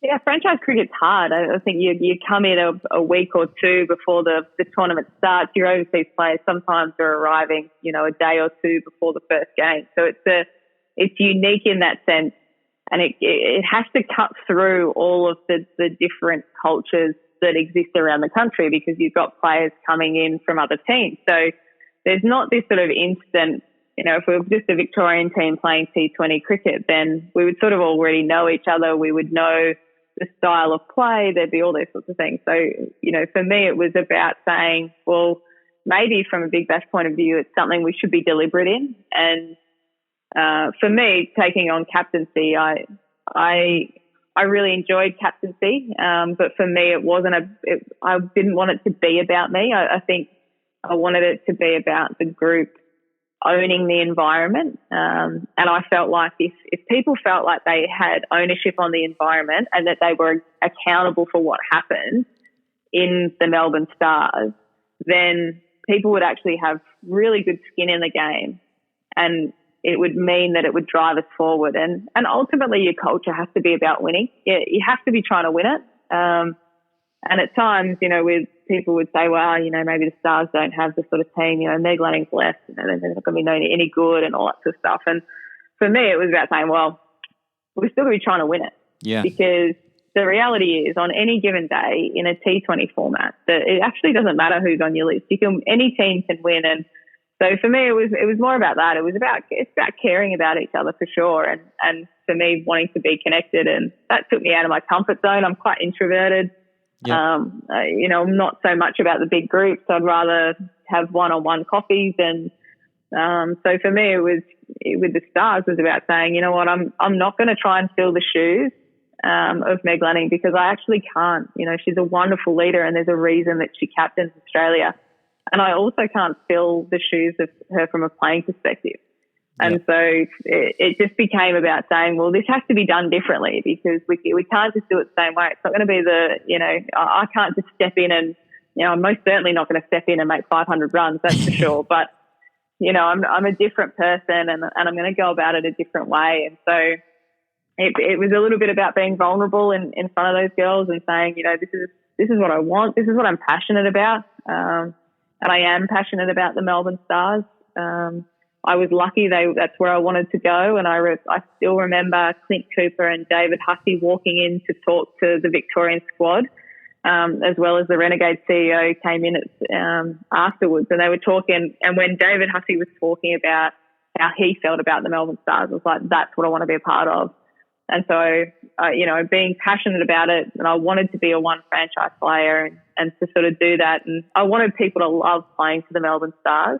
Yeah, franchise cricket's hard. I think you come in a week or two before the tournament starts. Your overseas players sometimes are arriving, a day or two before the first game. So it's unique in that sense, and it has to cut through all of the different cultures that exist around the country, because you've got players coming in from other teams. So there's not this sort of instant. If we were just a Victorian team playing T20 cricket, then we would sort of already know each other. We would know the style of play. There'd be all those sorts of things. So, for me, it was about saying, well, maybe from a Big Bash point of view, it's something we should be deliberate in. And for me, taking on captaincy, I really enjoyed captaincy, but for me, it wasn't I didn't want it to be about me. I think I wanted it to be about the group owning the environment. And I felt like if people felt like they had ownership on the environment and that they were accountable for what happened in the Melbourne Stars, then people would actually have really good skin in the game, and it would mean that it would drive us forward. And ultimately your culture has to be about winning. You have to be trying to win it. And at times, with people would say, well, maybe the Stars don't have the sort of team, Meg Lanning's left, they're not going to be any good and all that sort of stuff. And for me, it was about saying, well, we're still going to be trying to win it. Yeah. Because the reality is, on any given day in a T20 format, that it actually doesn't matter who's on your list. Any team can win. And so for me, it was more about that. It's about caring about each other for sure. And for me, wanting to be connected. And that took me out of my comfort zone. I'm quite introverted. Yep. I'm not so much about the big groups. I'd rather have one-on-one coffees. And so for me, with the Stars, was about saying, you know what, I'm not going to try and fill the shoes of Meg Lanning, because I actually can't. She's a wonderful leader, and there's a reason that she captains Australia. And I also can't fill the shoes of her from a playing perspective. And so it just became about saying, well, this has to be done differently, because we can't just do it the same way. It's not going to be I can't just step in and, I'm most certainly not going to step in and make 500 runs, that's for sure. But, I'm a different person, and I'm going to go about it a different way. And so it was a little bit about being vulnerable in front of those girls and saying, this is what I want. This is what I'm passionate about. And I am passionate about the Melbourne Stars. I was lucky that's where I wanted to go, and I still remember Clint Cooper and David Hussey walking in to talk to the Victorian squad, as well as the Renegade CEO came in afterwards, and they were talking. And when David Hussey was talking about how he felt about the Melbourne Stars, I was like, that's what I want to be a part of. And so, being passionate about it, and I wanted to be a one franchise player and to sort of do that, and I wanted people to love playing for the Melbourne Stars.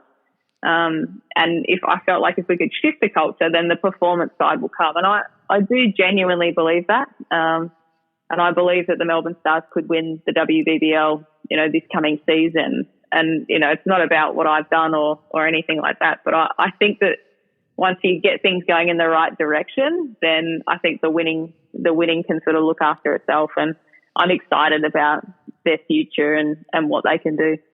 And if I felt like if we could shift the culture, then the performance side will come. And I do genuinely believe that. And I believe that the Melbourne Stars could win the WBBL, this coming season. And, it's not about what I've done or anything like that. But I think that once you get things going in the right direction, then I think the winning can sort of look after itself. And I'm excited about their future and what they can do.